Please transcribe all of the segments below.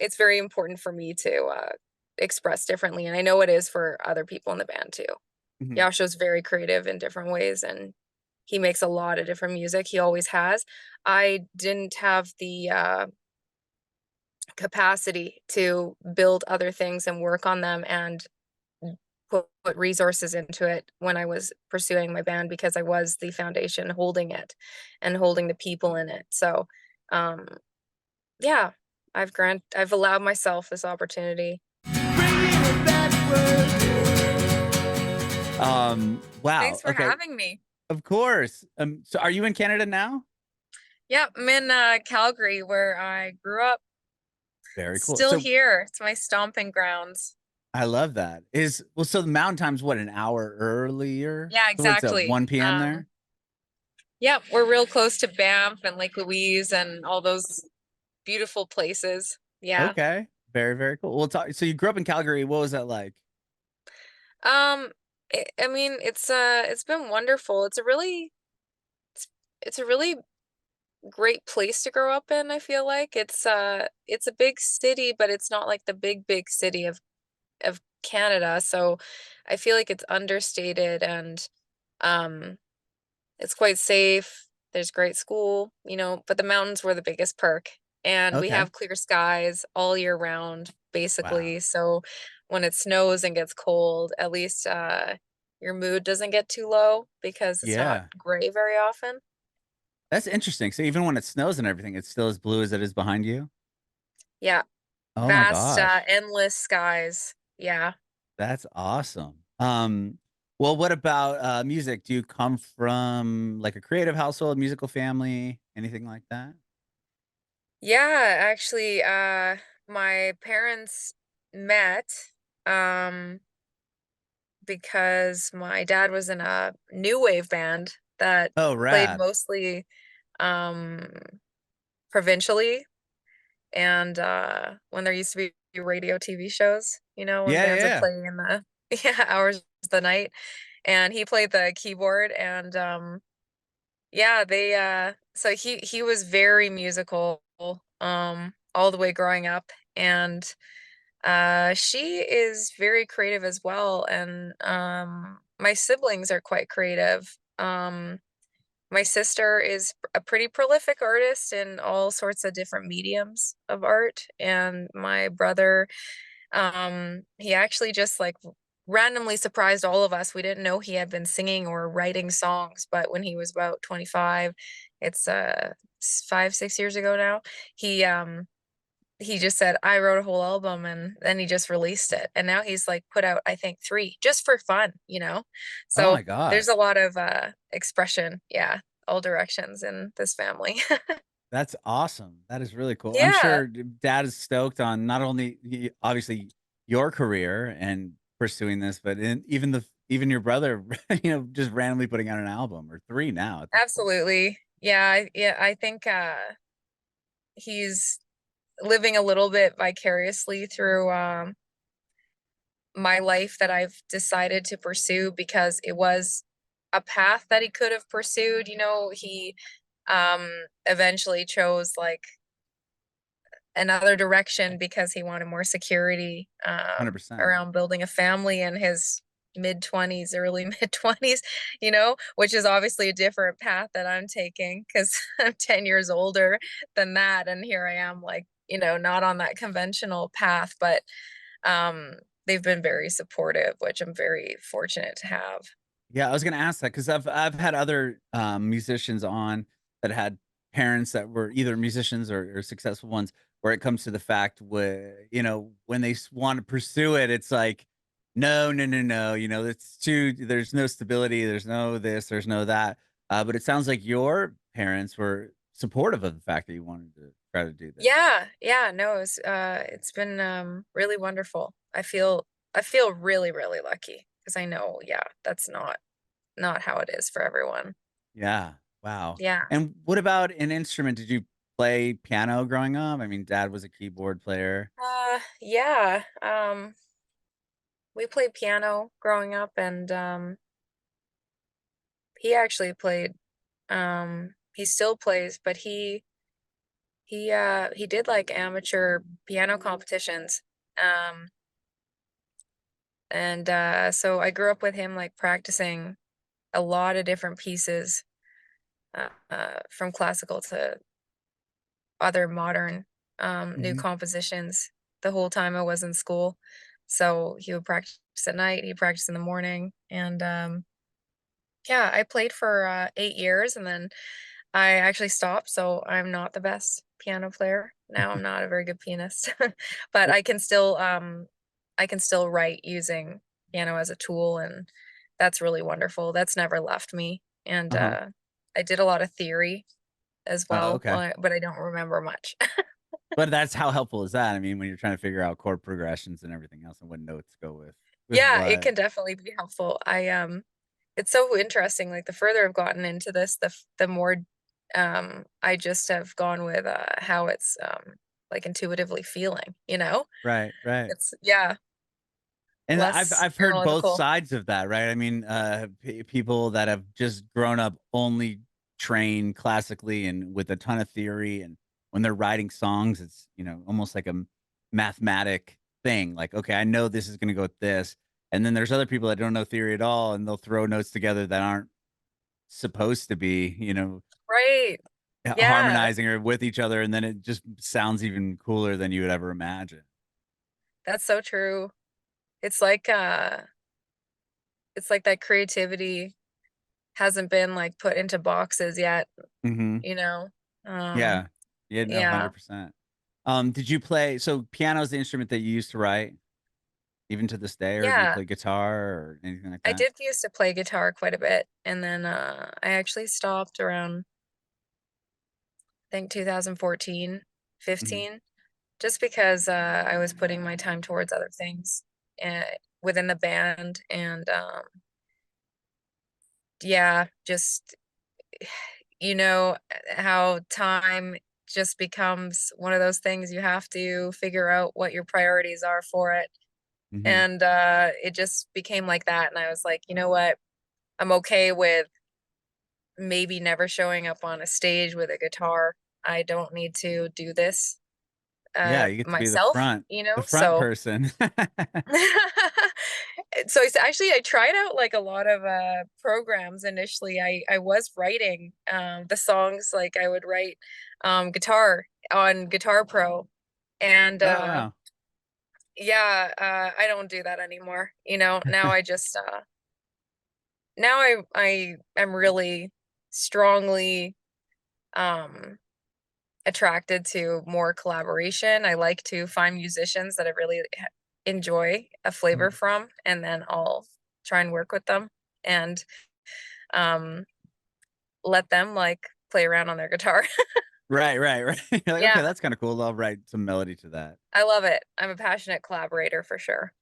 it's very important for me to express differently, and I know it is for other people in the band too. Mhm. Yasha's very creative in different ways, and he makes a lot of different music. He always has. I didn't have the capacity to build other things and work on them and put resources into it when I was pursuing my band because I was the foundation holding it and holding the people in it. So, um, yeah, I've allowed myself this opportunity. Wow. Thanks for Okay. having me. Of course. So are you in Canada now? Yeah, I'm in Calgary where I grew up. Very cool. Still So here. It's my stomping grounds. I love that. So the mountain time's what, an hour earlier? Yeah, So what's up, exactly. 1 PM there? Yeah, we're real close to Banff and Lake Louise and all those beautiful places. Yeah. Okay. Very, very cool. Well, talk, so you grew up in Calgary. What was that like? Um, I mean, it's been wonderful. It's, it's a really great place to grow up in, I feel like. It's a big city, but it's not like the big city of Canada. So I feel like it's understated and um it's quite safe. There's great school, but the mountains were the biggest perk. And we Okay. have clear skies all year round, Wow. basically. So when it snows and gets cold, at least your mood doesn't get too low because it's not Yeah. gray very often. That's interesting. So even when it snows and everything, it's still as blue as it is behind you? Yeah, Oh my vast, gosh. endless skies. Yeah. That's awesome. Well, what about music? Do you come from like a creative household, musical family, anything like that? Yeah, actually, my parents met um because my dad was in a new wave band that Oh, played rad. mostly um provincially and when there used to be radio TV shows, when Yeah, bands would yeah. play in the yeah, hours of the night and he played the keyboard and yeah, they so he was very musical all the way growing up and she is very creative as well and my siblings are quite creative. My sister is a pretty prolific artist in all sorts of different mediums of art and my brother he actually just like randomly surprised all of us. We didn't know he had been singing or writing songs, but when he was about 25, it's 5, 6 years ago now, he just said, I wrote a whole album and then he just released it. And now he's like put out, I think, three just for fun. Oh So my gosh. there's a lot of expression. Yeah. All directions in this family. That's awesome. That is really cool. I'm Yeah. sure dad is stoked on not only obviously your career and pursuing this, but even your brother, just randomly putting out an album or three now at this point. Absolutely. Yeah, I think he's living a little bit vicariously through my life that I've decided to pursue because it was a path that he could have pursued. He um eventually chose like another direction because he wanted more security 100%. around building a family in his mid 20s, early mid 20s, which is obviously a different path that I'm taking because I'm 10 years older than that. And here I am, like, not on that conventional path, but um, they've been very supportive, which I'm very fortunate to have. Yeah, I was gonna ask that because I've had other musicians on that had parents that were either musicians or successful ones. Where it comes to the fact where when they want to pursue it, it's like no, no, no, no. It's too. There's no stability. There's no this. There's no that. But it sounds like your parents were supportive of the fact that you wanted to try to do this. Yeah, yeah, no, it's been really wonderful. I feel really, really lucky because I know, yeah, that's not how it is for everyone. Yeah. Wow. Yeah. And what about an instrument? Did you play piano growing up? I mean, dad was a keyboard player. Yeah. We played piano growing up and he actually played he still plays, but he did like amateur piano competitions. Um, and so I grew up with him like practicing a lot of different pieces, from classical to other modern, new Mhm. compositions the whole time I was in school. So he would practice at night, he'd practice in the morning, and yeah, I played for 8 years, and then I actually stopped. So I'm not the best piano player now. I'm not a very good pianist, but W I can still write using piano as a tool, and that's really wonderful. That's never left me, and Uh-huh. I did a lot of theory as Oh, well, okay. but I don't remember much. But that's how helpful is that? I mean, when you're trying to figure out chord progressions and everything else and what notes go with Yeah, it what. can definitely be helpful. It's so interesting, like, the further I've gotten into this, the more, I just have gone with, how it's, like, intuitively feeling, you know? Right, right. It's yeah, And I've less I've heard both analytical. sides of that, right? I mean, people that have just grown up only trained classically and with a ton of theory, and when they're writing songs, it's, almost like a mathematic thing. Like, okay, I know this is gonna go with this. And then there's other people that don't know theory at all, and they'll throw notes together that aren't supposed to be, Right. Yeah, harmonizing or with each other, and then it just sounds even cooler than you would ever imagine. that's so true. It's it's like that creativity hasn't been, like, put into boxes yet, Mhm. you know? Yeah. Um, Yeah, no, yeah. 100%. Did you play so piano is the instrument that you used to write even to this day, or do you Yeah. play guitar or anything like I that? did used to play guitar quite a bit, and then, I actually stopped around, I think 2014, Mhm. 15, just because, I was putting my time towards other things, uh, within the band, and, yeah, just, how time just becomes one of those things you have to figure out what your priorities are for it, Mhm. and, it just became like that, and I was like, "You know what? I'm okay with maybe never showing up on a stage with a guitar. I don't need to do this, Yeah, you get to be myself, the front so person. so it's actually I tried out, like, a lot of, programs initially. I was writing, the songs, like, I would write, guitar on Guitar Pro, and, Oh, wow. yeah, I don't do that anymore, now I just, now I am really strongly, um attracted to more collaboration. I like to find musicians that I really enjoy a flavor Mhm. from, and then I'll try and work with them and um, let them like play around on their guitar. Right, right, right. You're like, "Okay, Yeah, that's kinda cool. I'll write some melody to that." I love it. I'm a passionate collaborator for sure.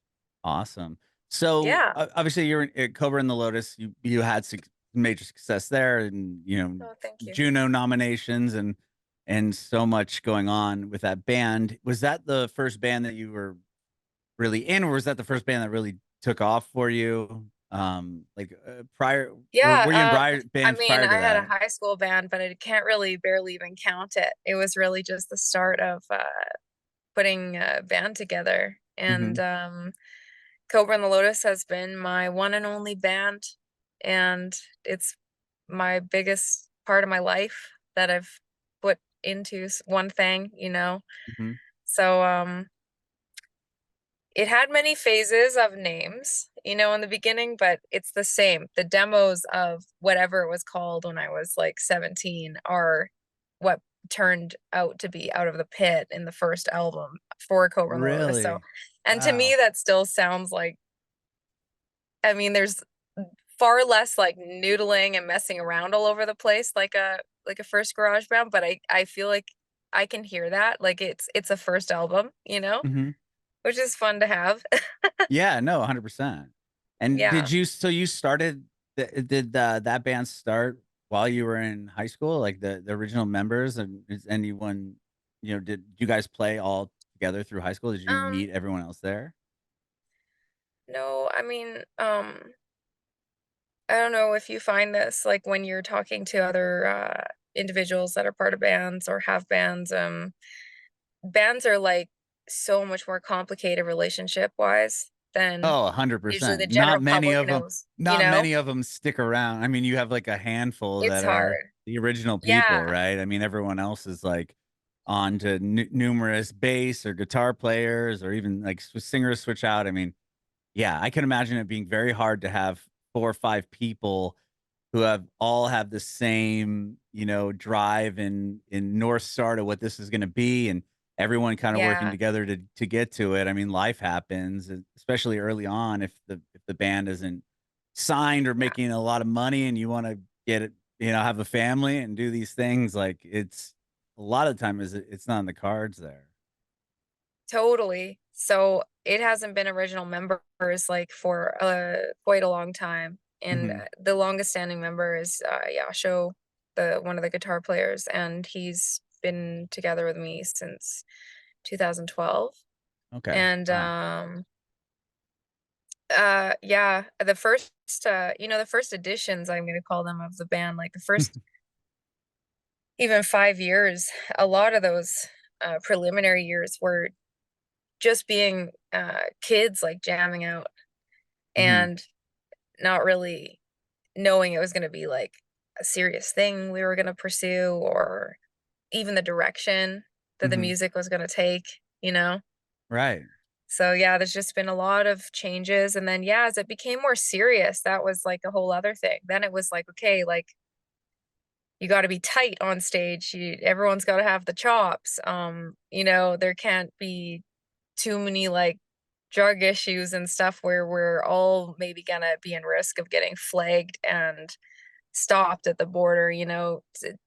Awesome. So, Yeah. obviously, you're in Cobra and the Lotus. You had major success there, and Oh, thank you. Juno nominations, and so much going on with that band. Was that the first band that you were really in, or was that the first band that really took off for you? Like prior, were you in Yeah. I bands mean, prior to I had a that? high school band, but I can't really barely even count it. It was really just the start of putting a band together, and Hmm. Cobra and the Lotus has been my one and only band, and it's my biggest part of my life that I've put into one thing. Hmm. So, it had many phases of names, in the beginning, but it's the same. The demos of whatever it was called when I was like 17 are what turned out to be Out of the Pit in the first album for Cobra and the Lotus. So, Really? and to me, Wow. that still sounds like, I mean, there's far less like noodling and messing around all over the place like a first garage band, but I feel like I can hear that. Like it's a first album, Hmm. which is fun to have. Yeah, no, 100%. And Yeah. did you so you started did that band start while you were in high school? Like the original members, and is anyone, did you guys play all together through high school? Did you Um meet everyone else there? no, I mean, I don't know if you find this like when you're talking to other individuals that are part of bands or have bands. Bands are like so much more complicated relationship wise than Oh, usually 100%. the general public knows, you Not know? many of them stick around. I mean, you have like a handful It's that are hard. the original people, Yeah, right? I mean, everyone else is like on to numerous bass or guitar players or even like singers switch out. I mean, yeah, I can imagine it being very hard to have 4 or 5 people who have the same, drive and North Star to what this is gonna be, and everyone kinda working yeah, together to get to it. I mean, life happens, especially early on if the band isn't signed or yeah, making a lot of money and you wanna get it, have a family and do these things, like, it's a lot of the time it's not in the cards there. totally. So, it hasn't been original members, like, for, quite a long time, and, Mhm. the longest standing member is, Yasho, the one of the guitar players, and he's been together with me since 2012, Okay. and, Wow. yeah, the first, the first editions, I'm gonna call them, of the band, like, the first even 5 years, a lot of those, preliminary years were just being, kids, like, jamming out Mhm. and not really knowing it was gonna be, like, a serious thing we were gonna pursue or even the direction that the Mhm. music was gonna take, you know? Right. So, yeah, there's just been a lot of changes, and then, yeah, as it became more serious, that was, like, a whole other thing. Then it was like, okay, like, you gotta be tight on stage, everyone's gotta have the chops, there can't be too many, like, drug issues and stuff where we're all maybe gonna be in risk of getting flagged and stopped at the border,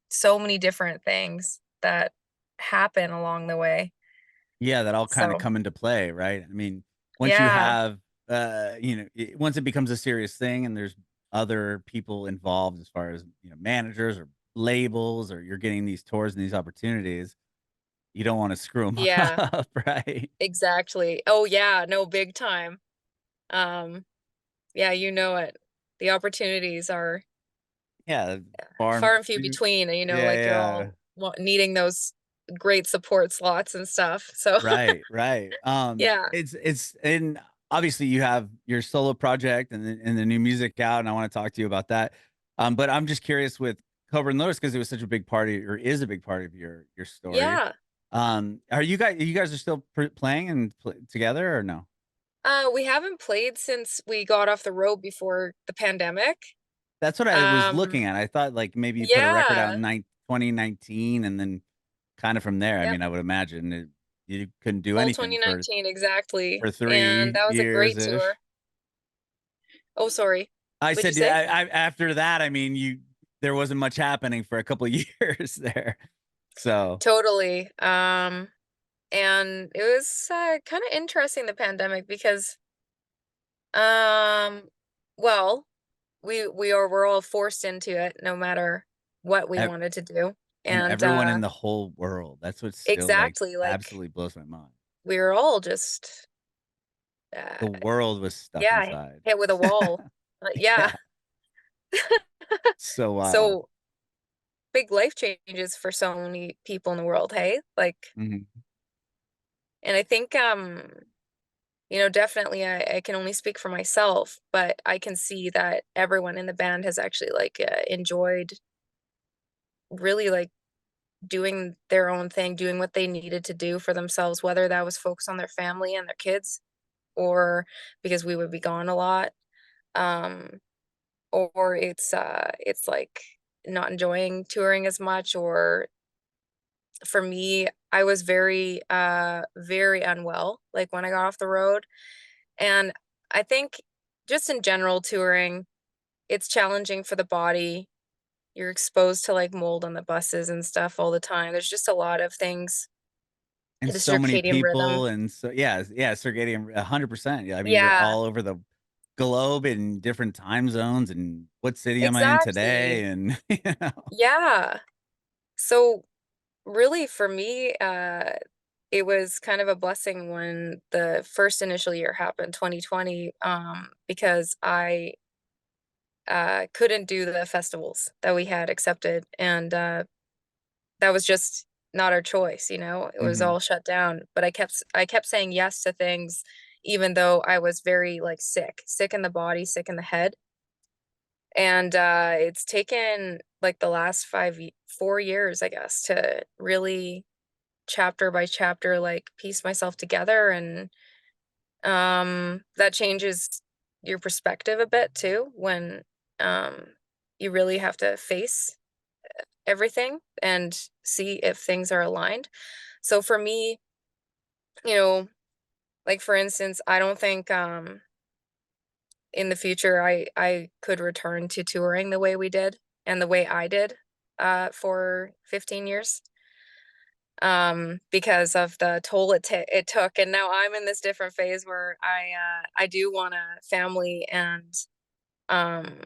so many different things that happen along the way. Yeah, that all kinda So, come into play, right? I mean, once you yeah, have, once it becomes a serious thing and there's other people involved as far as, managers or labels or you're getting these tours and these opportunities, you don't wanna screw them yeah, up, right? exactly. Oh, yeah, no, big time. Um, yeah, you know it. The opportunities are Yeah, farm far and few few between, and, yeah, like, you're yeah. all needing those great support slots and stuff, so Right, right. yeah. It's and obviously you have your solo project and the new music out, and I wanna talk to you about that. But I'm just curious with Cobra Notice because it was such a big part of or is a big part of your story. Yeah. Are you guys are still playing and together or no? We haven't played since we got off the road before the pandemic. That's what I was Um, looking at. I thought like maybe you put a record out yeah. in 2019 and then kind of from there. I Yep. mean, I would imagine you couldn't do Full anything 2019, exactly, for and 3 that was a years great ish. tour. Oh, sorry. I What'd you said, say? after that, I mean, there wasn't much happening for a couple of years there. So, Totally. And it was, kinda interesting, the pandemic, because, um, well, we're all forced into it no matter what we ev wanted to do, and and, everyone in the whole world, that's what still, like, exactly, like, absolutely blows my mind. we were all just, uh, The world was stuck yeah, inside. hit with a wall. Yeah. Yeah, so wild. So, big life changes for so many people in the world, hey? Like, Mhm. and I think, definitely I can only speak for myself, but I can see that everyone in the band has actually, like, enjoyed really, like, doing their own thing, doing what they needed to do for themselves, whether that was focus on their family and their kids, or because we would be gone a lot, um, or it's like not enjoying touring as much. Or for me, I was very, very unwell, like, when I got off the road, and I think just in general touring, it's challenging for the body. You're exposed to, like, mold on the buses and stuff all the time. There's just a lot of things. And The so many circadian rhythm. people, and so yeah, yeah, circadian 100%. Yeah, I mean, you're Yeah, all over the globe in different time zones, and what city am I in today? exactly. And, Yeah. So, really for me, it was kind of a blessing when the first initial year happened, 2020, because I couldn't do the festivals that we had accepted, and, that was just not our choice, you know? It was Mhm. all shut down, but I kept saying yes to things even though I was very, like, sick in the body, sick in the head, and, it's taken, like, the last 4 years, I guess, to really chapter by chapter, like, piece myself together, and, that changes your perspective a bit too when, um, you really have to face everything and see if things are aligned. So for me, you know, like for instance, I don't think in the future I could return to touring the way we did and the way I did for 15 years because of the toll it took, and now I'm in this different phase where I do want a family, and um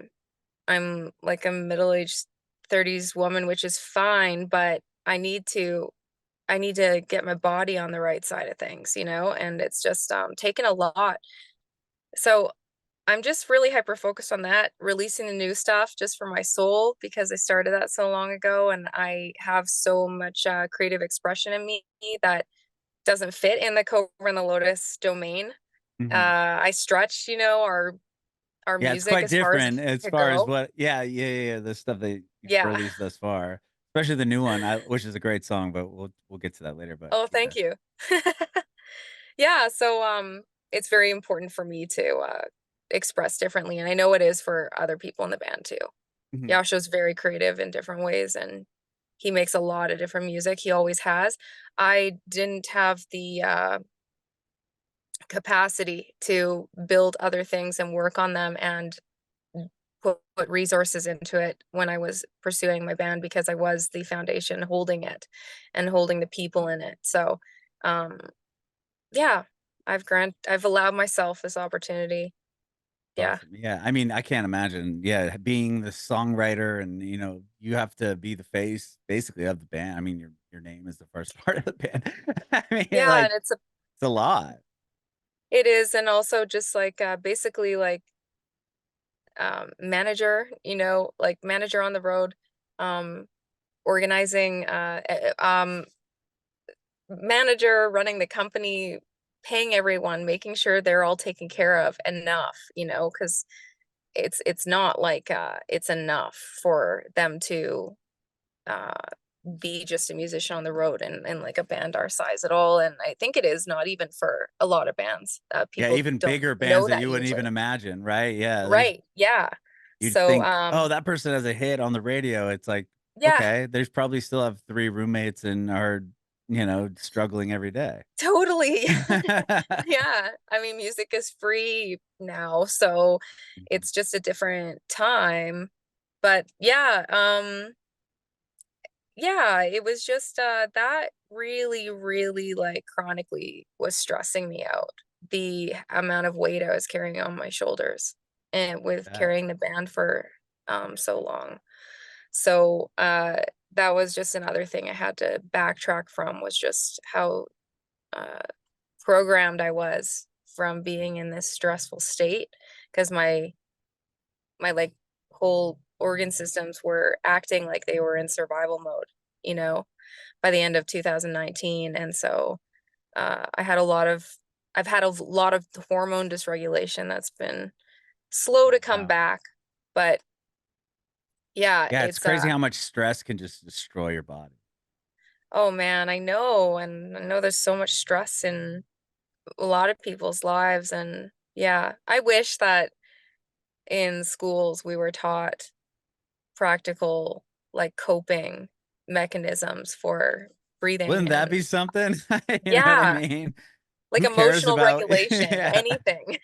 I'm like a middle-aged 30s woman, which is fine, but I need to get my body on the right side of things, you know, and it's just taken a lot. So I'm just really hyper focused on that, releasing the new stuff just for my soul because I started that so long ago and I have so much creative expression in me that doesn't fit in the Cobra and the Lotus domain. Mhm. I stretch, you know, our Yeah, it's music quite as far as it different as could far as go. what yeah, the stuff that you've Yeah. released thus far, especially the new one, which is a great song, but we'll get to that later, but Oh, yeah. thank you. Yeah, so, it's very important for me to, express differently, and I know it is for other people in the band too. Mhm. Yasha's very creative in different ways, and he makes a lot of different music, he always has. I didn't have the, capacity to build other things and work on them and put resources into it when I was pursuing my band because I was the foundation holding it and holding the people in it, so, um yeah, I've allowed myself this opportunity. Yeah. Awesome. Yeah, I mean, I can't imagine, yeah, being the songwriter and, you have to be the face basically of the band. I mean, your name is the first part of the band. I mean, Yeah, and like, it's a lot. it is, and also just like, basically like, manager, you know, like manager on the road, um, organizing, manager, running the company, paying everyone, making sure they're all taken care of enough, you know, because it's not like, it's enough for them to uh, be just a musician on the road and like a band our size at all. And I think it is not even for a lot of bands. Yeah, People even don't bigger bands know that that you wouldn't even usually. imagine, right? Yeah, there's Right. Yeah. you'd So, think, "Oh, that person has a hit on the radio." It's like, yeah, okay, there's probably still have 3 roommates and are, struggling every day. totally. Yeah. I mean, music is free now, so Mhm. it's just a different time. But yeah, yeah, it was just, that really, really, like, chronically was stressing me out, the amount of weight I was carrying on my shoulders, and with Bet. carrying the band for, so long. So, that was just another thing I had to backtrack from was just how, uh, programmed I was from being in this stressful state, because like, whole organ systems were acting like they were in survival mode, you know? By the end of 2019, and so, I had a lot of I've had a lot of hormone dysregulation that's been slow Oh, to come wow. back, but yeah, Yeah, it's it's, crazy how much stress can just destroy your body. oh man, I know, and I know there's so much stress in a lot of people's lives, and yeah, I wish that in schools we were taught practical, like, coping mechanisms for breathing Wouldn't that and be something? You know what I yeah, mean? like Who cares emotional about regulation, yeah. anything.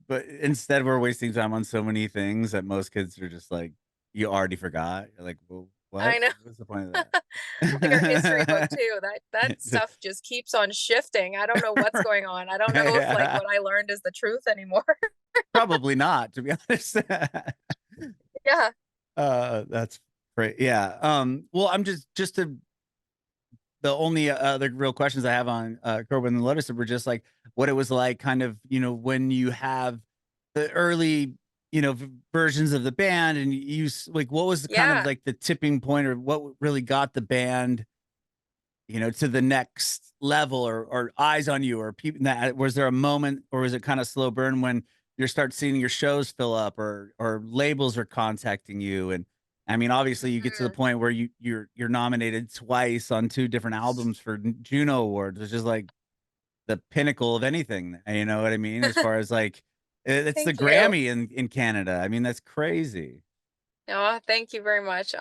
But instead, we're wasting time on so many things that most kids are just like, "You already forgot." You're like, "Well, I what? know. What's the point of Like our history book that?" too, that stuff just keeps on shifting. I don't know what's going on. I don't know if like Yeah. what I learned is the truth anymore. Probably not, to be honest. Yeah. That's great. Yeah. Well, I'm just to the only other real questions I have on Corbin and Lotus were just like what it was like, kind of, when you have the early. versions of the band, and like, what was the kind of Yeah. like the tipping point, or what really got the band, to the next level, or eyes on you, or people that, was there a moment, or was it kind of slow burn when you start seeing your shows fill up, or labels are contacting you? And I mean, obviously you get to the Mhm. point where you're nominated twice on two different albums for Juno Awards, which is like the pinnacle of anything, you know what I mean? As far as like, it's the Thank you. Grammy in Canada. I mean, that's crazy. Oh, thank you very much.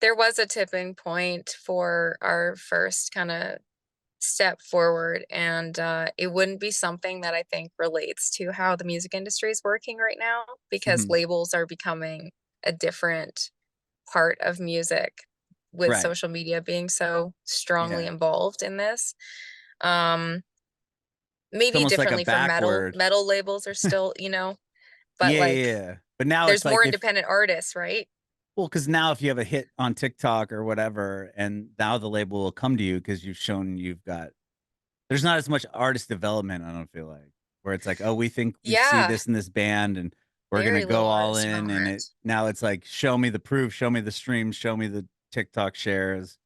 There was a tipping point for our first kind of step forward, and it wouldn't be something that I think relates to how the music industry is working right now, because Mhm. labels are becoming a different part of music with Right. social media being so strongly Yeah. involved in this. Um, It's maybe almost like a differently for metal. backward. Metal labels are still, but Yeah, yeah, like yeah. But now it's there's like, more if independent artists, right? well, because now if you have a hit on TikTok or whatever, and now the label will come to you because you've shown you've got. There's not as much artist development, I don't feel like, where it's like, oh, we think we see Yeah, this in this band, and we're gonna very go little all artist in, and development. now it's like, show me the proof, show me the streams, show me the TikTok shares,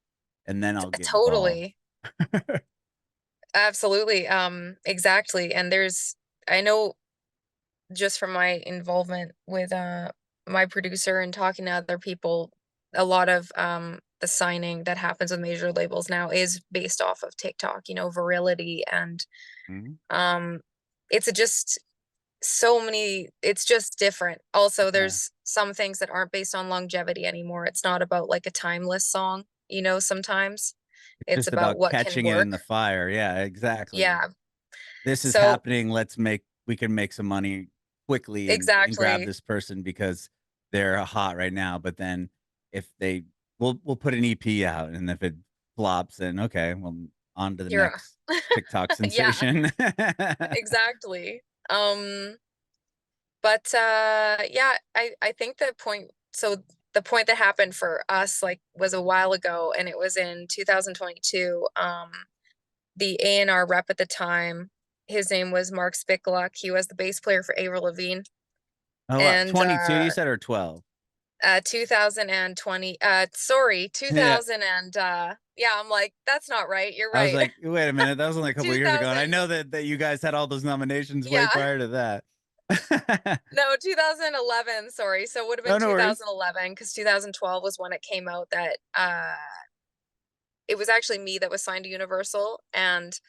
and then I'll get involved. Totally. Absolutely. Exactly. And I know just from my involvement with my producer and talking to other people, a lot of the signing that happens with major labels now is based off of TikTok, virility, and Mhm. um it's just it's just different. Also, Yeah. there's some things that aren't based on longevity anymore. It's not about like a timeless song, sometimes It's it's just about about what can catching it in work. the fire. Yeah, exactly. Yeah. This is So happening. We can make some money quickly, and grab exactly. this person because they're hot right now. But then if they we'll put an EP out, and if it flops, then okay, well, on to the You're next TikTok yeah, sensation. exactly. Um, but yeah, I think the point that happened for us like was a while ago, and it was in 2022. The A&R rep at the time, his name was Mark Spikulak. He was the bass player for Avril Lavigne. Oh, wow. And 22, you said, or 12? 2020, sorry, Yeah. 2000, and yeah, I'm like, that's not right. You're I was right. like, wait a minute, that was only a couple of years ago. And I 2000, know that you guys had all those nominations way yeah. prior to that. No, 2011, sorry. So it would have Oh, been no worries. 2011, because 2012 was when it came out that it was actually me that was signed to Universal, and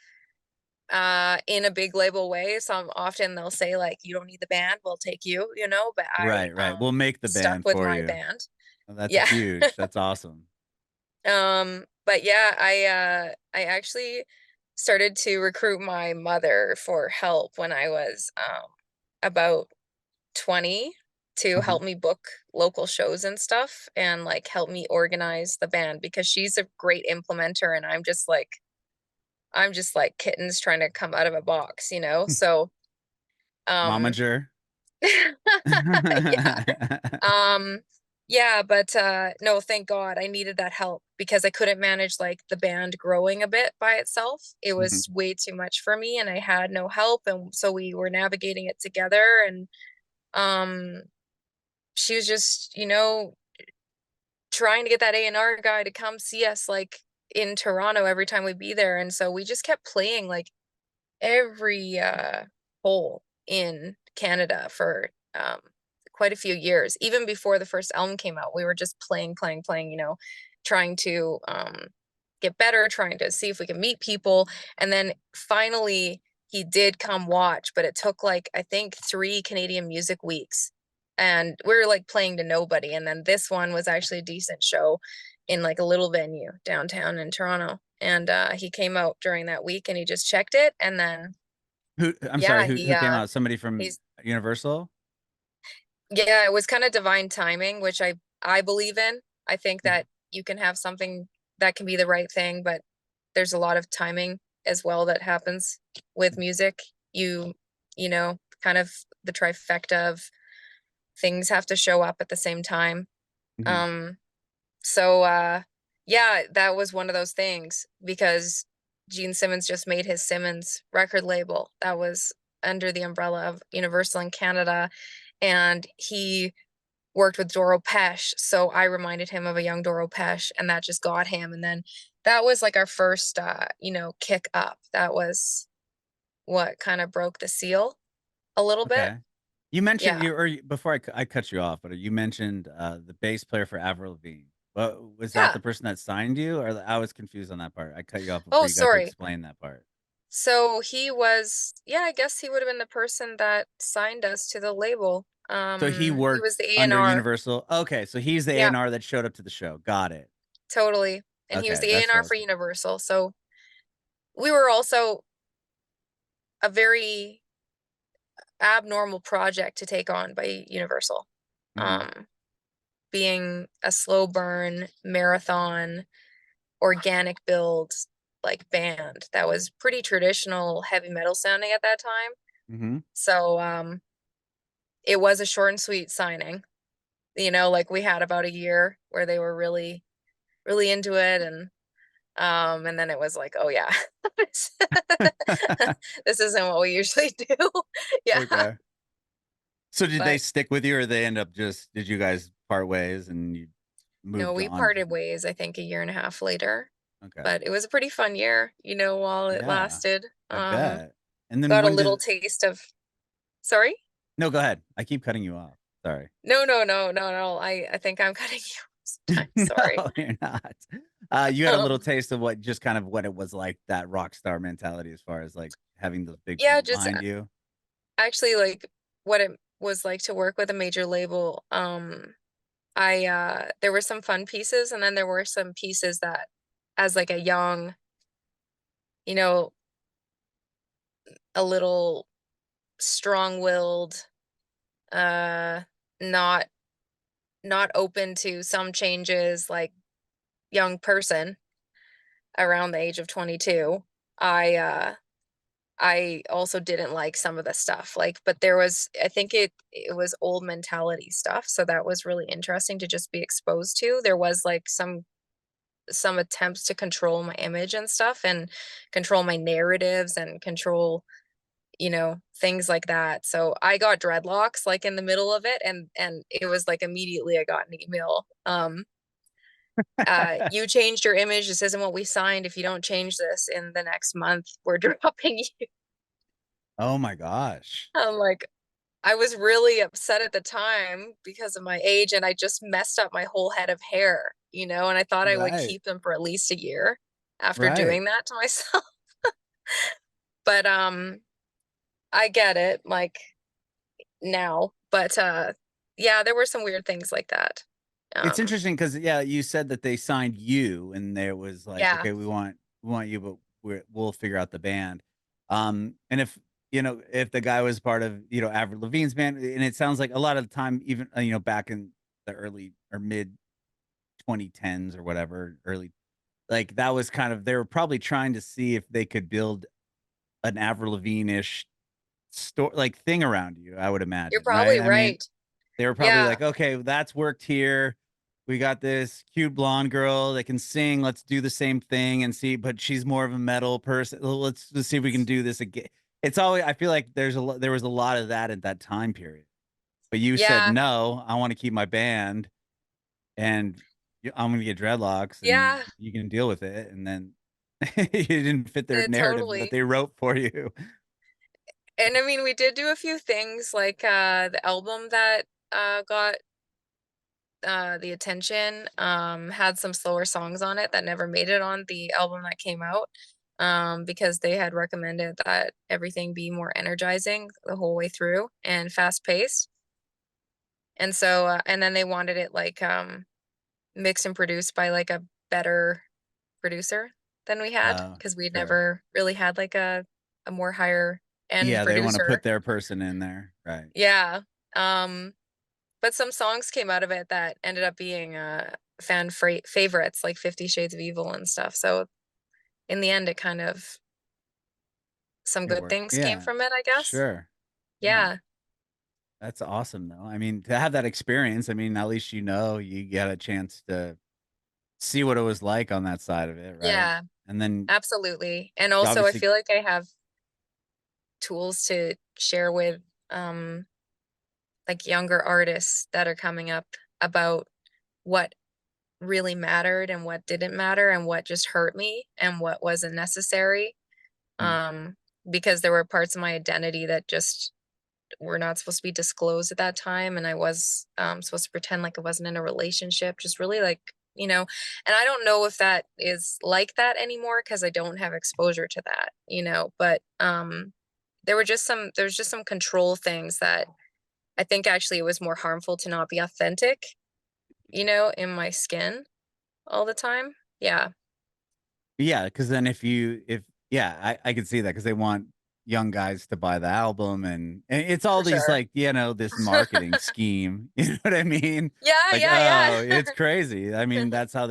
in a big label way. So often they'll say like, you don't need the band, we'll take you, but I Right, right. We'll make the stuck band with for my you. band. Oh, that's Yeah. huge. That's awesome. But yeah, I actually started to recruit my mother for help when I was about 20, to Uh-huh. help me book local shows and stuff, and like help me organize the band, because she's a great implementer, and I'm just like kittens trying to come out of a box. So um Momager. yeah. Um, yeah, but no, thank God I needed that help, because I couldn't manage like the band growing a bit by itself. It Mhm. was way too much for me, and I had no help, and so we were navigating it together. And um she was just, trying to get that A&R guy to come see us like in Toronto every time we'd be there. And so we just kept playing like every hole in Canada for quite a few years. Even before the first album came out, we were just playing, playing, playing, trying to get better, trying to see if we can meet people. And then finally, he did come watch, but it took like, I think, 3 Canadian Music Weeks. And we were like playing to nobody. And then this one was actually a decent show in like a little venue downtown in Toronto. And he came out during that week, and he just checked it. And then, Who I'm sorry, yeah, who came out? Somebody from he's, Universal? yeah, it was kind of divine timing, which I believe in. I think Mhm. that you can have something that can be the right thing, but there's a lot of timing as well that happens with music. Kind of the trifecta of things have to show up at the same time. Mhm. Um, so yeah, that was one of those things, because Gene Simmons just made his Simmons record label. That was under the umbrella of Universal in Canada, and he worked with Doro Pesh, so I reminded him of a young Doro Pesh, and that just got him. And then that was like our first, kick up. That was what kind of broke the seal a little bit. Okay. You mentioned Yeah. before I cut you off, but you mentioned, the bass player for Avril Lavigne. What was that Yeah. the person that signed you? Or I was confused on that part. I cut you off before Oh, you got to sorry. explain that part. So he was, yeah, I guess he would have been the person that signed us to the label. So he He worked was the under A&R. Universal. Okay, so he's the Yeah, A&R that showed up to the show. Got it. totally. And he was Okay, the that's what I A&R was for confused. Universal. So we were also a very abnormal project to take on by Universal. Mhm, Um, Being a slow burn marathon organic build like band that was pretty traditional heavy metal sounding at that time. mhm. So it was a short and sweet signing. Like we had about a year where they were really, really into it, and then it was like, oh yeah, this isn't what we usually do. Yeah. Okay. So did they But stick with you, or they end up just did you guys part ways and you no, moved we on parted from ways, I think, a year and a half later. Okay. But it was a pretty fun year, while it Yeah, lasted. I bet. And then Got a when little did taste of sorry? No, go ahead. I keep cutting you off. Sorry. No, no, no, no, no. I think I'm cutting you sometimes. Sorry. No, you're not. You had a little Um, taste of what it was like, that rock star mentality as far as, like, having those big yeah, people just behind you. actually like what it was like to work with a major label. I there were some fun pieces, and then there were some pieces that as like a young, you know, a little strong-willed, uh not not open to some changes like young person around the age of 22. I also didn't like some of the stuff, like, but there was, I think it was old mentality stuff, so that was really interesting to just be exposed to. There was like some attempts to control my image and stuff, and control my narratives, and control, things like that. So I got dreadlocks like in the middle of it, and it was like immediately I got an email. You changed your image. This isn't what we signed. If you don't change this in the next month, we're dropping you. Oh my gosh. I'm like, I was really upset at the time because of my age, and I just messed up my whole head of hair, and I thought I would Right, keep them for at least a year after right. doing that to myself. But I get it, like, now. But yeah, there were some weird things like that. It's Um interesting because yeah, you said that they signed you and there was like, yeah, "Okay, we want you, but we'll figure out the band." And if the guy was part of, Avril Lavigne's band, and it sounds like a lot of the time, even, back in the early or mid 2010s or whatever, early, like, that was kind of they were probably trying to see if they could build an Avril Lavigne-ish like, thing around you, I would you're imagine, right? probably I mean, right. they were probably Yeah. like, "Okay, that's worked here. We got this cute blonde girl that can sing. Let's do the same thing and see, but she's more of a metal person. Let's see if we can do this again." It's always I feel like there was a lot of that at that time period. But you said, Yeah. "No, I wanna keep my band, and I'm gonna get dreadlocks, and Yeah. you can deal with it," and then you didn't fit their narrative that Totally. they wrote for you. And I mean, we did do a few things like the album that got the attention had some slower songs on it that never made it on the album that came out, because they had recommended that everything be more energizing the whole way through and fast paced. And so and then they wanted it like mixed and produced by like a better producer than we had, Oh, because we'd sure. never really had like a more higher end Yeah, they wanna put producer. their person in there, right. Yeah. Um but some songs came out of it that ended up being favorites, like 50 Shades of Evil and stuff. So in the end, it kind of, some It good worked. things came Yeah, from it, I guess. sure. Yeah. Yeah. That's awesome, though. I mean, to have that experience, I mean, at least you got a chance to see what it was like on that side of it, right? Yeah, And then absolutely. And you also, I obviously feel like I have tools to share with like younger artists that are coming up about what really mattered and what didn't matter and what just hurt me and what wasn't necessary. Mm. Um, because there were parts of my identity that just were not supposed to be disclosed at that time, and I was supposed to pretend like I wasn't in a relationship, just really like, you know, and I don't know if that is like that anymore because I don't have exposure to that, you know, but there was just some control things that I think actually it was more harmful to not be authentic, you know, in my skin all the time. Yeah, Yeah, because then if yeah, I could see that because they want young guys to buy the album, and it's all for these, sure. like, this marketing scheme, you know what I mean? Yeah, Like, yeah, oh, it's crazy. I yeah. mean, that's how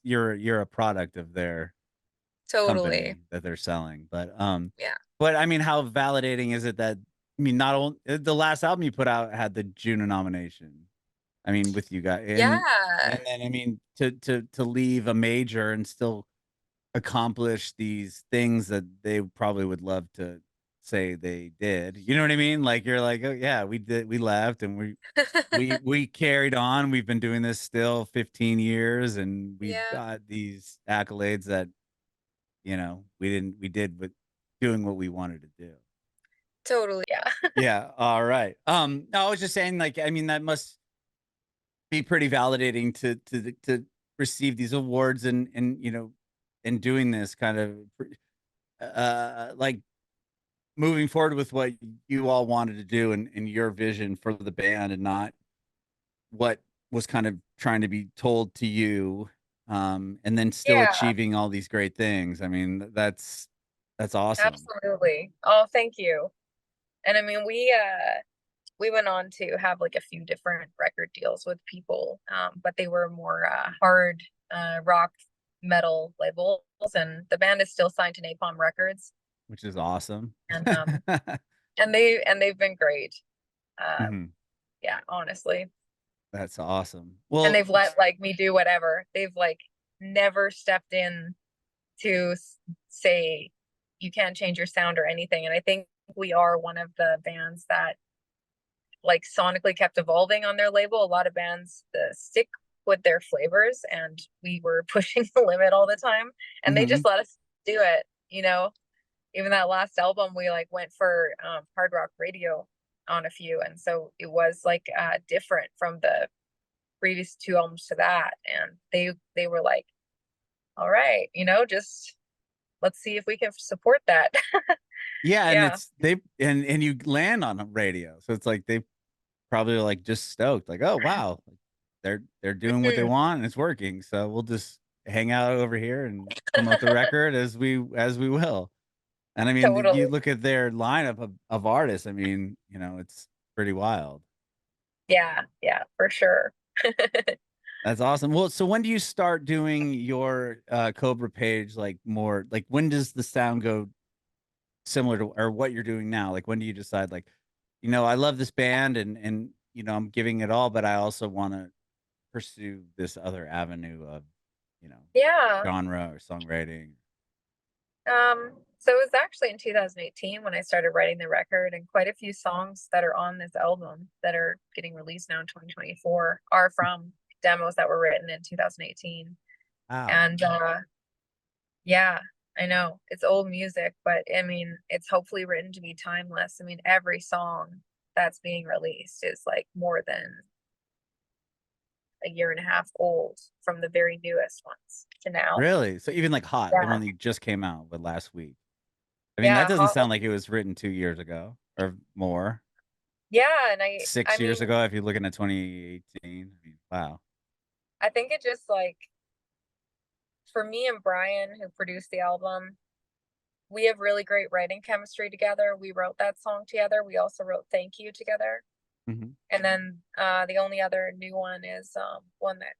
you're a product of their Totally. company that they're selling, Yeah. but, I mean, how validating is it that I mean, not only the last album you put out had the Juno nomination, I mean, with you guys, and Yeah. then, I mean, to leave a major and still accomplish these things that they probably would love to say they did. You know what I mean? Like you're like, "Oh yeah, we left and we carried on. We've been doing this still 15 years and we've Yeah, got these accolades that, we did with doing what we wanted to do." totally, yeah. Yeah, all right. No, I was just saying, like, I mean, that must be pretty validating to receive these awards and doing this kind of like moving forward with what you all wanted to do and your vision for the band and not what was kind of trying to be told to you, and then still Yeah, achieving all these great things. I mean, that's awesome. absolutely. Oh, thank you. And I mean, we went on to have like a few different record deals with people, but they were more hard rock metal labels, and the band is still signed to Napalm Records, Which is awesome. and they've been great. Mhm. Yeah, honestly. That's awesome. And Well, they've let like me do whatever. They've like never stepped in to say you can't change your sound or anything. And I think we are one of the bands that like sonically kept evolving on their label. A lot of bands stick with their flavors, and we were pushing the limit all the time. And they mhm. just let us do it. You know, even that last album, we like went for hard rock radio on a few, and so it was like different from the previous two albums to that. And they were like, all right, you know, just let's see if we can support that. Yeah, and Yeah. it's they and you land on a radio, so it's like they probably are, like, just stoked, like, "Oh, wow, they're doing what they Mhm. want and it's working, so we'll just hang out over here and promote the record as we will." And I mean, you Totally. look at their lineup of artists, I mean, it's pretty wild. Yeah, yeah, for sure. That's awesome. Well, so when do you start doing your, Kobra Paige, like, more like, when does the sound go similar to or what you're doing now? Like, when do you decide, like, I love this band and, I'm giving it all, but I also wanna pursue this other avenue of, you know, Yeah. genre or songwriting? So it was actually in 2018 when I started writing the record, and quite a few songs that are on this album that are getting released now in 2024 are from demos that were written in 2018. Wow. And yeah, I know it's old music, but I mean, it's hopefully written to be timeless. I mean, every song that's being released is like more than a year and a half old from the very newest ones to now. Really? So even, like, Hot, the Yeah. one that just came out with last week. I mean, that Yeah. doesn't sound like it was written 2 years ago or more. Yeah. And I 6 years mean, ago, if you're looking at 2018. I mean, wow. I think it just like, for me and Brian, who produced the album, we have really great writing chemistry together. We wrote that song together. We also wrote Thank You together. Mhm. And then the only other new one is one that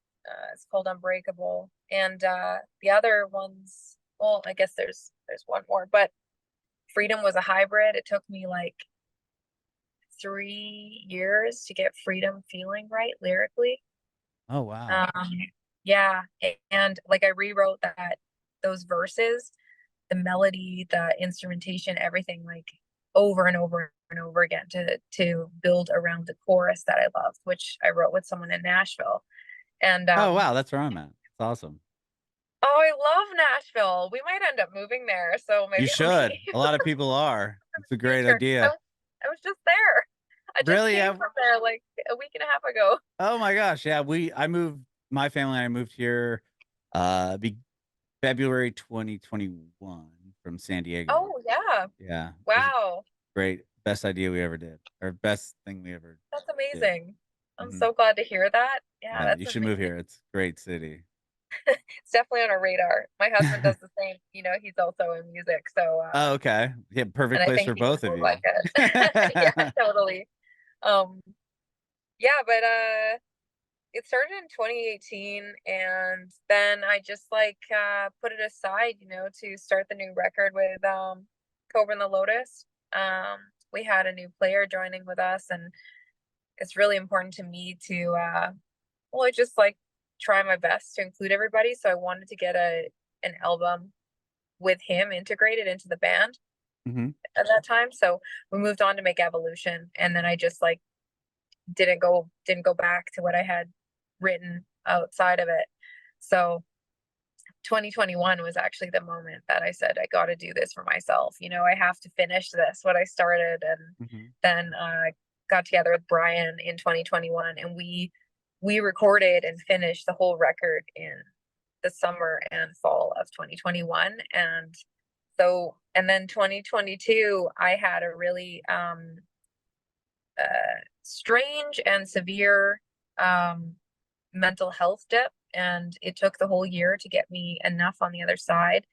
is called Unbreakable. And the other ones, well, I guess there's one more, but Freedom was a hybrid. It took me like 3 years to get Freedom feeling right lyrically. Oh, wow. Um, yeah, and like I rewrote those verses, the melody, the instrumentation, everything. Like over and over and over again to build around the chorus that I loved, which I wrote with someone in Nashville. And Oh, wow, that's where I'm at. It's awesome. oh, I love Nashville. We might end up moving there, so You maybe I'll should. be A lot of people are. in It's a the great future. I idea. was, I was just there. I just Really? came Yeah. from there like a week and a half ago. Oh my gosh. Yeah, I moved my family and I moved here be February 2021 from San Diego. Oh yeah. Yeah. It was Wow. great. Best idea we ever did. Or best thing we ever That's did. amazing. I'm Mhm. so glad to hear that. Yeah, Yeah, you that's should move amazing. here. It's a great city. It's definitely on our radar. My husband does the same. He's also in music, so Oh, okay. Yeah, and perfect I place think for he would both of really you. like it. Yeah, totally. Um, yeah, but it started in 2018, and then I just like put it aside, to start the new record with Cobra and the Lotus. We had a new player joining with us, and it's really important to me to well, I just like try my best to include everybody. So I wanted to get an album with him integrated into the band Mhm. at that time. So we moved on to make Evolution, and then I just like didn't go back to what I had written outside of it. So 2021 was actually the moment that I said I got to do this for myself. I have to finish this what I started, and Mhm. then got together with Brian in 2021, and we recorded and finished the whole record in the summer and fall of 2021. And then 2022 I had a really strange and severe mental health dip, and it took the whole year to get me enough on the other side.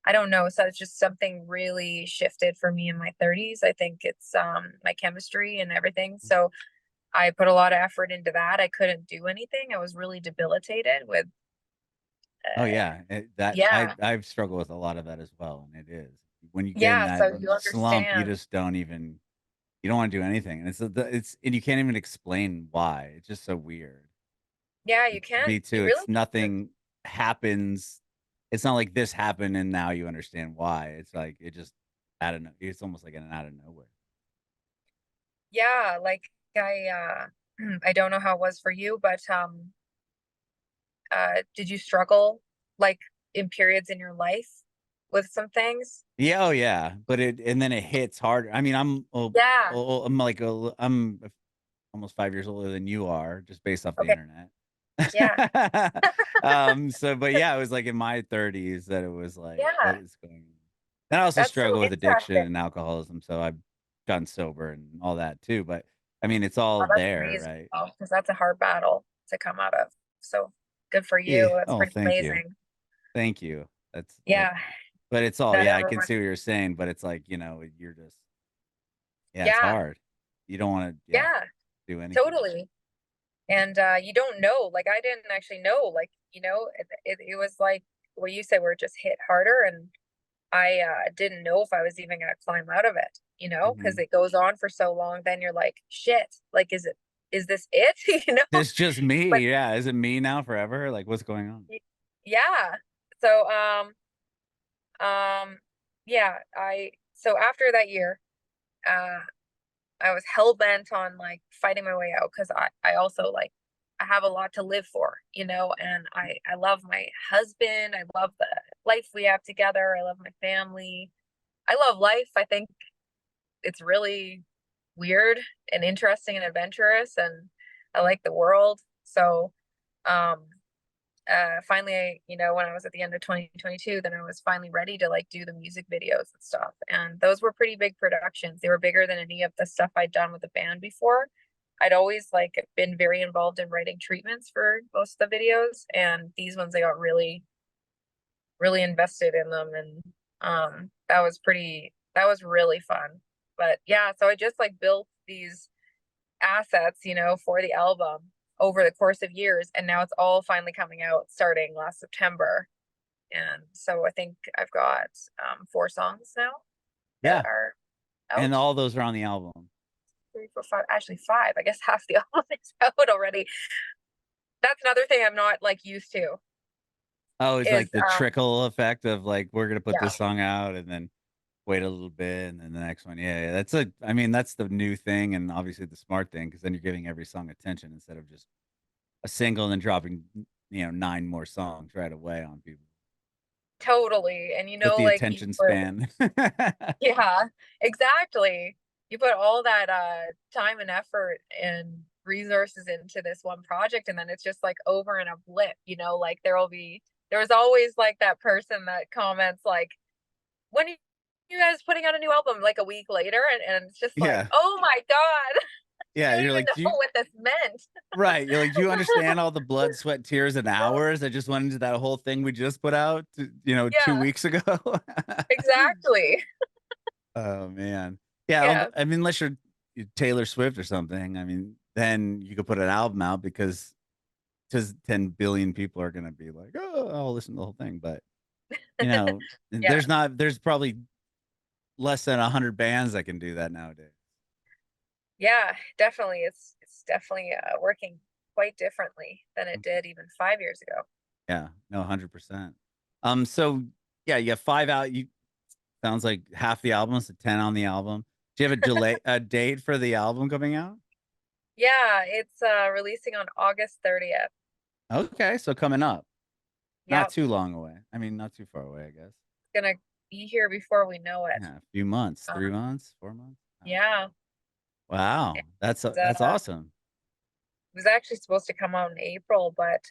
I don't know, so it's just something really shifted for me in my 30s. I think it's my chemistry and everything. So I put a lot of effort into that. I couldn't do anything. I was really debilitated with Oh uh, yeah, that yeah. I've struggled with a lot of that as well, and it is when you get in Yeah, that so you slump, you understand. just don't even you don't want to do anything, and it's and you can't even explain why. It's just so weird. Yeah, you And for can't. me You too, really it's can't. nothing happens. It's not like this happened and now you understand why. It's like it just out of it's almost like an out of nowhere. Yeah, like I don't know how it was for you, but did you struggle like in periods in your life with some things? Yeah, oh yeah, but it and then it hits harder. I mean, Yeah. I'm like I'm almost 5 years older than you are, just based off the Okay. internet. Yeah. So, but yeah, it was like in my 30s that it was like, what Yeah. is going on? And I also That's so struggle with addiction interesting. and alcoholism, so I've gotten sober and all that too. But I mean, it's Oh, all that's there, amazing, right? because that's a hard battle to come out of. So good for Yeah. you. That's Oh, pretty thank you. amazing. Thank you. That, Yeah. but it's all, Not yeah, I can everyone. see what you're saying, but it's like, you're just, yeah, it's Yeah. hard. You don't want to, yeah, Yeah. do anything. Totally. And you don't know. Like I didn't actually know. Like it was like what you said, where it just hit harder, and I didn't know if I was even gonna climb out of it. Because Hmm. it goes on for so long. Then you're like, shit. Like, is this it? It's just But me. Yeah. Is it me now forever? Like, what's going on? yeah. So um, yeah. So after that year, uh, I was hell bent on like fighting my way out, because I also like I have a lot to live for, and I love my husband. I love the life we have together. I love my family. I love life. I think it's really weird and interesting and adventurous, and I like the world. So um finally, when I was at the end of 2022, then I was finally ready to like do the music videos and stuff. And those were pretty big productions. They were bigger than any of the stuff I'd done with the band before. I'd always like been very involved in writing treatments for most of the videos, and these ones I got really, really invested in them, and that was really fun. But yeah, so I just like built these assets, for the album over the course of years, and now it's all finally coming out starting last September. And so I think I've got 4 songs now that Yeah. are And out. all those are on the album. 3, 4, 5, actually 5. I guess half the album is out already. That's another thing I'm not like used to Oh, it's is like the trickle effect of like, we're going to put yeah. this song out and then, wait a little bit, and then the next one. Yeah, yeah, that's a I mean, that's the new thing and obviously the smart thing because then you're giving every song attention instead of just a single and then dropping, 9 more songs right away on people Totally. And with the like you attention put span. yeah, exactly. You put all that time and effort and resources into this one project, and then it's just like over in a blip, like there's always like that person that comments like, when are you guys putting out a new album, like a week later, and it's just like, Yeah. oh my God, I Yeah, don't you're even like, "Do know you" what this meant. Right, you're like, "Do you understand all the blood, sweat, tears, and hours that just went into that whole thing we just put out, 2 Yeah, weeks ago?" exactly. Oh, man. Yeah, Yeah. I mean, unless you're Taylor Swift or something, I mean, then you could put an album out because 10 billion people are gonna be like, "Oh, I'll listen to the whole thing," but, Yeah. there's probably less than 100 bands that can do that nowadays. Yeah, definitely. It's definitely working quite differently than it Okay. did even 5 years ago. Yeah, no, 100%. So, yeah, you have 5 out you sounds like half the album, so 10 on the album. Do you have a date for the album coming out? Yeah, it's releasing on August 30th. Okay, so coming up. Not Yep, too long away. I mean, not too far away, I guess. it's gonna be here before we know it. Yeah, a few months, Um, 3 months, 4 months? Oh, yeah, wow. That's it awesome. was actually supposed to come out in April, but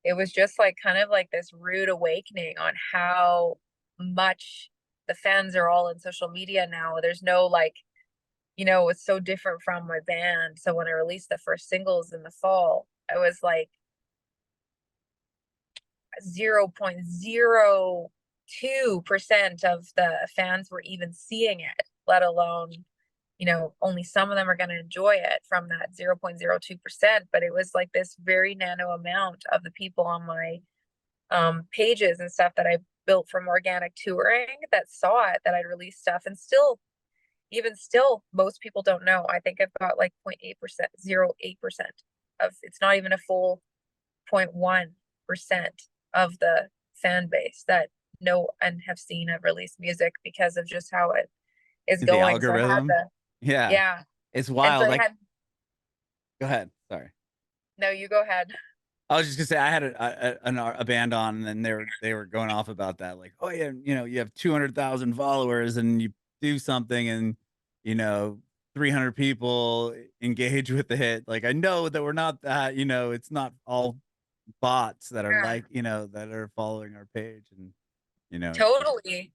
it was just like kind of like this rude awakening on how much the fans are all in social media now. There's no like, it's so different from my band. So when I released the first singles in the fall, I was like 0.02% of the fans were even seeing it, let alone, only some of them are going to enjoy it from that 0.02%. But it was like this very nano amount of the people on my pages and stuff that I built from organic touring that saw it, that I'd released stuff. And still, even still, most people don't know. I think I've got like 0.8%, 0.08% of, it's not even a full 0.1% of the fan base that know and have seen I've released music because of just how it is The going. So I had algorithm? to, Yeah. yeah. It's And so wild, I like had, go ahead, sorry. no, you go ahead. I was just gonna say I had a band on, and then they were going off about that, like, "Oh, yeah, you have 200,000 followers, and you do something, and, you know, 300 people engage with the hit." Like, I know that we're not that, it's not all bots that are Yeah, like, that are following our page, and, it's totally.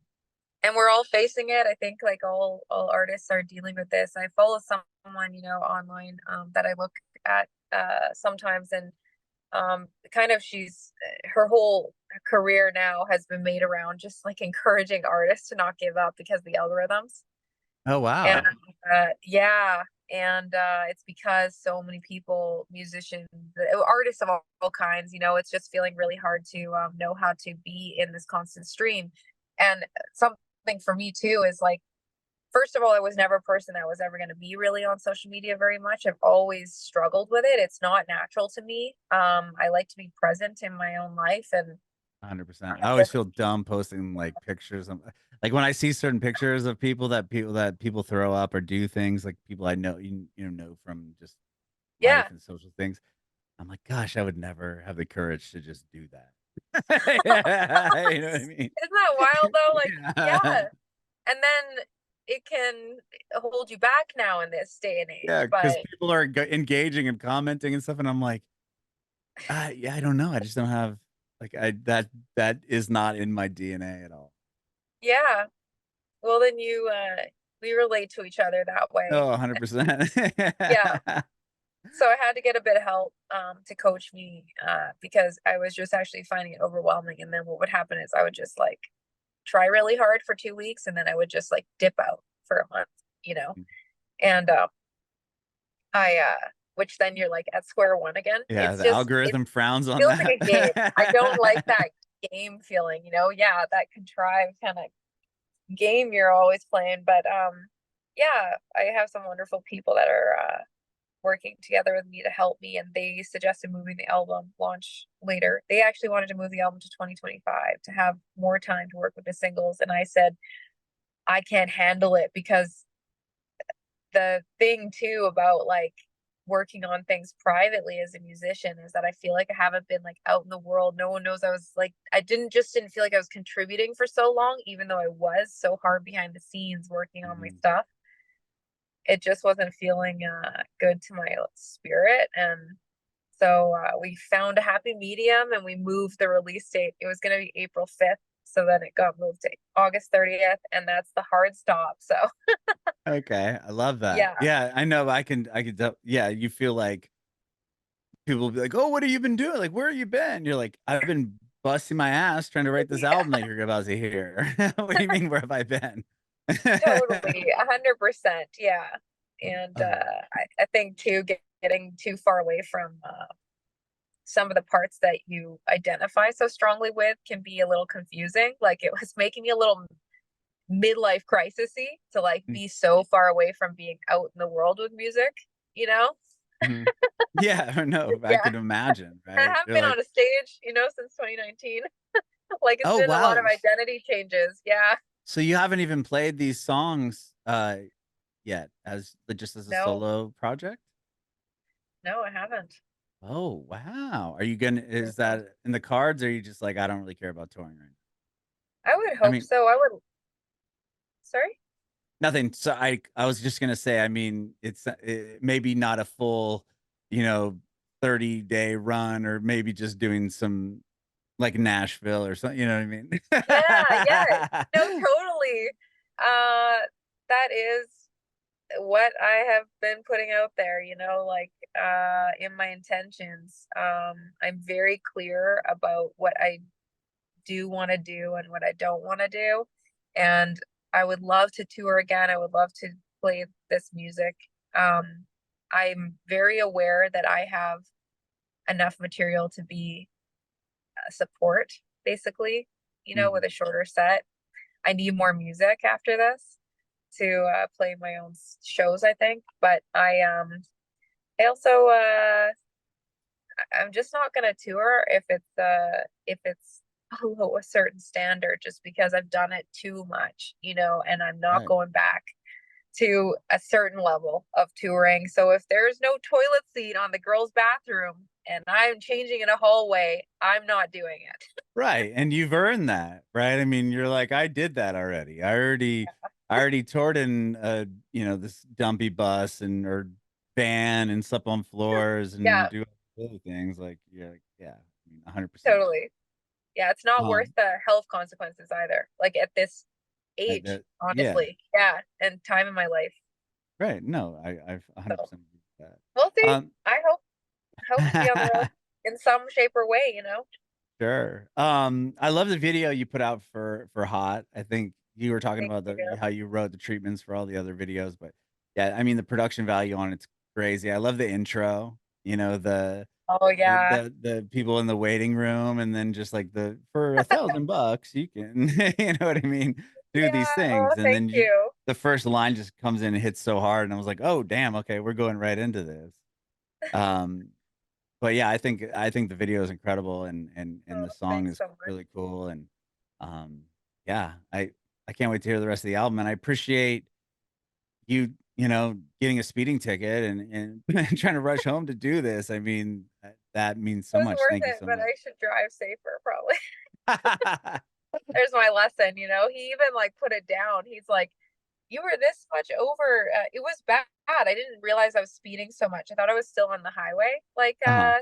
And we're all facing it. I think like all artists are dealing with this. I follow someone, online, that I look at sometimes, and kind of she's her whole career now has been made around just like encouraging artists to not give up because of the algorithms. Oh, And wow. yeah, and it's because so many people, musicians, artists of all kinds, it's just feeling really hard to know how to be in this constant stream. And something for me too is like, first of all, I was never a person that was ever going to be really on social media very much. I've always struggled with it. It's not natural to me. I like to be present in my own life, and 100%. I always feel dumb posting, like, pictures of like, when I see certain pictures of people throw up or do things, like, people I know know from just yeah. life and social things, I'm like, "Gosh, I would never have the courage to just do that." Yeah, you know what I mean? Isn't that wild though? Like, Yeah. yeah. And then it can hold you back now in this day and Yeah, age. But because people are engaging and commenting and stuff, and I'm like, yeah, I don't know, I just don't have like, I that is not in my DNA at all." yeah, well, then we relate to each other that Oh, way. 100%. Yeah. So I had to get a bit of help to coach me because I was just actually finding it overwhelming. And then what would happen is I would just like try really hard for 2 weeks, and then I would just like dip out for a month, you know. And I which then you're like at square one again. Yeah, It's the just it algorithm frowns on feels like a game. I don't like that. that game feeling, yeah, that contrived kind of game you're always playing. But yeah, I have some wonderful people that are working together with me to help me, and they suggested moving the album launch later. They actually wanted to move the album to 2025 to have more time to work with the singles, and I said I can't handle it, because the thing too about like working on things privately as a musician is that I feel like I haven't been like out in the world. No one knows I was like, I didn't feel like I was contributing for so long, even though I was so hard behind the scenes working on my Mhm. stuff. It just wasn't feeling good to my spirit. And so we found a happy medium and we moved the release date. It was going to be April 5th. So then it got moved to August 30th, and that's the hard stop. So Okay, I love that. yeah. Yeah, I know. Yeah, you feel like people will be like, "Oh, what have you been doing? Like, where have you been?" You're like, "I've been busting my ass trying to write this Yeah, album that you're about to hear." What do you mean, where have I been? totally. 100%. Yeah. And Oh, I think too, getting too far away from some of the parts that you identify so strongly with can be a little confusing. Like it was making me a little midlife crisisy to like mm, be so far away from being out in the world with music, you know? mhm. Yeah, no, I Yeah. could imagine, I right? haven't You're been like, on a stage, since 2019. Like it's "Oh, been a lot wow." of identity changes. Yeah. So you haven't even played these songs, yet just as a No, solo project? no, I haven't. Oh, wow. Are you gonna is Yeah. that in the cards, or are you just like, "I don't really care about touring right now?" I would I hope mean, so. I would, sorry? nothing. So I was just gonna say, I mean, it's maybe not a full, 30-day run, or maybe just doing some like Nashville or something. You know what I mean? Yeah, yeah. No, totally. Uh, that is what I have been putting out there, like in my intentions. I'm very clear about what I do want to do and what I don't want to do. And I would love to tour again. I would love to play this music. Um, I'm very aware that I have enough material to be support, basically, with a Mhm. shorter set. I need more music after this to play my own shows, I think. But I also I'm just not gonna tour if it's below a certain standard, just because I've done it too much, and I'm not Right. going back to a certain level of touring. So if there's no toilet seat on the girls' bathroom and I'm changing in a hallway, I'm not doing it. Right, and you've earned that, right? I mean, you're like, "I did that already. I already toured in, this dumpy bus and or van and slept on floors and Yeah, do other things." Like, yeah, I mean, 100%. totally. Yeah, it's not worth Um, the health consequences either. Like at this I age, that yeah, honestly. Yeah, and time in my life. right, no, I've So 100% agree with we'll that. see. I hope to be on the road in some shape or way. Sure. I love the video you put out for Hot. I think you were talking Thank about you. how you wrote the treatments for all the other videos, but yeah, I mean the production value on it's crazy. I love the intro, Oh the yeah. the people in the waiting room, and then just like the for $1,000 you can you know what I mean, do these Yeah. Oh, things. And thank then you. the first line just comes in and hits so hard, and I was like, "Oh, damn, okay, we're going right into this." Um but yeah, I think the video is incredible, and Oh, the song thanks is so much. really cool. And um yeah, I can't wait to hear the rest of the album, and I appreciate you, getting a speeding ticket and trying to rush home to do this. I mean, that means It so was much. worth Thank you it, so but much. I should drive safer probably. There's my lesson. He even like put it down. He's like, you were this much over. It was bad. I didn't realize I was speeding so much. I thought I was still on the highway, like, Uh-huh.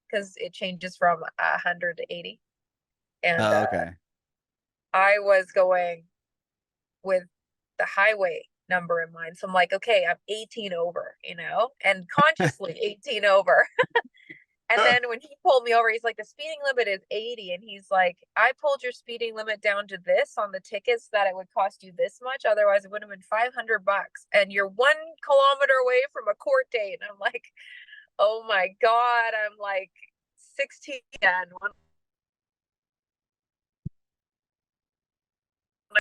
because it changes from 100 to 80. And Oh, okay. I was going with the highway number in mind. So I'm like, okay, I'm 18 over, and consciously 18 over. And then when he pulled me over, he's like, the speeding limit is 80. And he's like, I pulled your speeding limit down to this on the tickets that it would cost you this much. Otherwise, it would have been $500. And you're 1 kilometer away from a court date. And I'm like, oh my God. I'm like 16 and one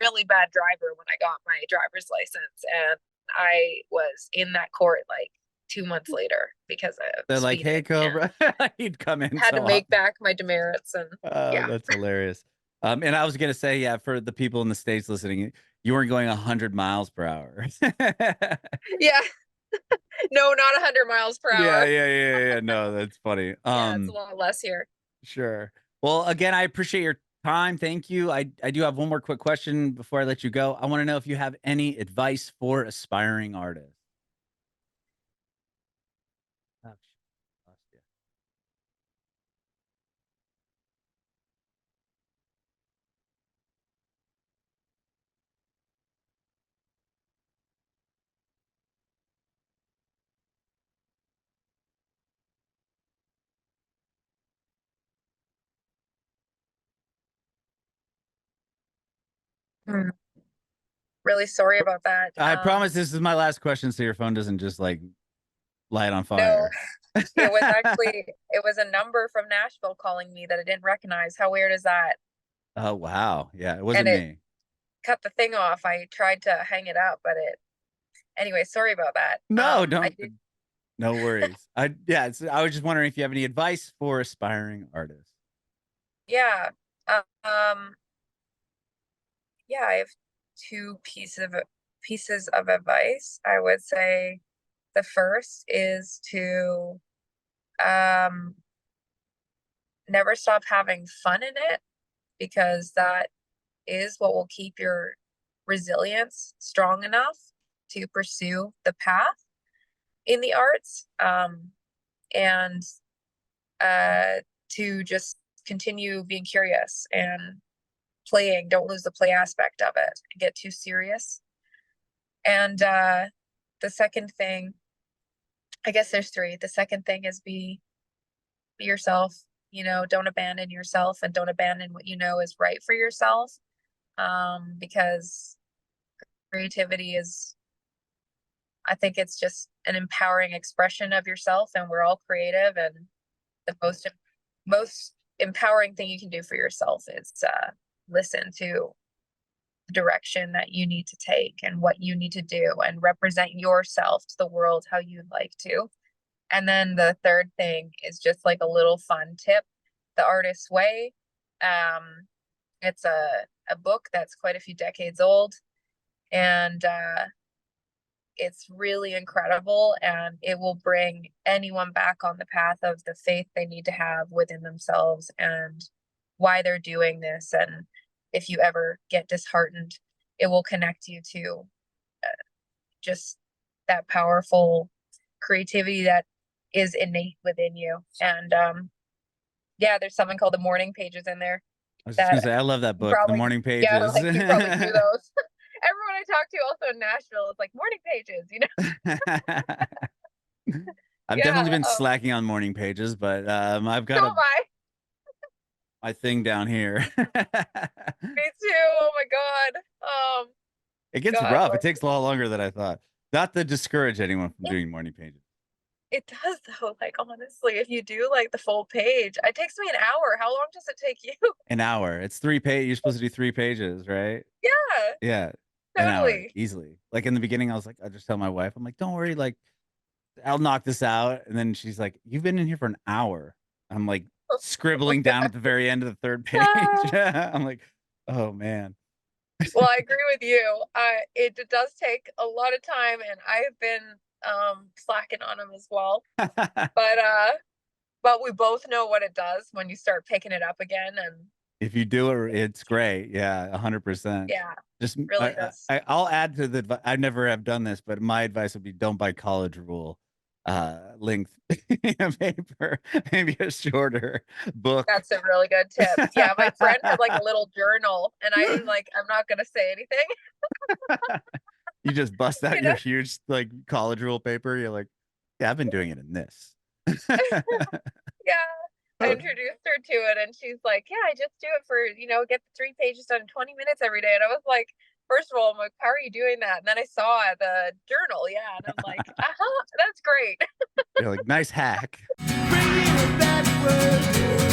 really bad driver when I got my driver's license. And I was in that court like 2 months later because of They're like, "Hey, speeding and Kobra." He'd come in had to so make often. back my demerits and Oh, yeah. that's hilarious. And I was gonna say, yeah, for the people in the States listening, you weren't going 100 miles per hour. Yeah. No, not 100 miles per Yeah, hour. yeah, yeah, yeah. No, that's funny. Yeah, it's a lot less here. Sure. Well, again, I appreciate your time. Thank you. I do have one more quick question before I let you go. I want to know if you have any advice for aspiring artists. Oh, lost you. Mm, really sorry about that. I promise this is my last question, so your phone doesn't just like light on No, fire. it was actually it was a number from Nashville calling me that I didn't recognize. How weird is that? Oh wow. Yeah, it And wasn't it me. cut the thing off. I tried to hang it up, but it anyway, sorry about that. No, I don't. did No worries. I was just wondering if you have any advice for aspiring artists. yeah. Um yeah, I have two pieces of advice. I would say the first is to um never stop having fun in it because that is what will keep your resilience strong enough to pursue the path in the arts, and to just continue being curious and playing. Don't lose the play aspect of it. Get too serious. And the second thing, I guess there's three. The second thing is be yourself. Don't abandon yourself and don't abandon what you know is right for yourself. Because creativity is, I think it's just an empowering expression of yourself, and we're all creative. And the most empowering thing you can do for yourself is listen to the direction that you need to take and what you need to do and represent yourself to the world how you'd like to. And then the third thing is just like a little fun tip, The Artist's Way. It's a book that's quite a few decades old, and it's really incredible, and it will bring anyone back on the path of the faith they need to have within themselves and why they're doing this. And if you ever get disheartened, it will connect you to just that powerful creativity that is innate within you. And yeah, there's something called the morning pages in there I was just gonna that say, I love that you book, The probably, Morning yeah, Pages. like you probably do those. Everyone I talk to also in Nashville is like morning pages. I've definitely Yeah, been slacking on morning pages, but I've so got am I. my thing down here. Me too. Oh my God. It gets God, rough. It but takes a lot longer than I thought. Not to discourage anyone from it, doing morning pages. it does though. Like honestly, if you do like the full page, it takes me an hour. How long does it take you? An hour. It's 3 page. You're supposed to do 3 pages, right? Yeah, Yeah, an hour totally. easily. Like in the beginning, I was like, I just tell my wife, I'm like, don't worry, like I'll knock this out. And then she's like, you've been in here for an hour. I'm like Oh scribbling down God. at the very end of the third page. Ah. I'm like, oh man. Well, I agree with you. It does take a lot of time, and I've been slacking on them as well. But we both know what it does when you start picking it up again, and If you do it, it's great. Yeah, 100%. yeah, Just really does. I'll add to the I never have done this, but my advice would be don't buy college rule length paper, maybe a shorter book. That's a really good tip. Yeah, my friend had like a little journal, and I'm not gonna say anything. You just bust out You your know? huge like college rule paper. You're like, yeah, I've been doing it in this. Yeah. I introduced her to it, and she's like, "Yeah, I just do it for get the 3 pages done in 20 minutes every day." And I was like, first of all, I'm like, "How are you doing that?" And then I saw the journal, yeah, and I'm like, "Uh-huh, that's great." You're like, nice hack. Bringing it backward.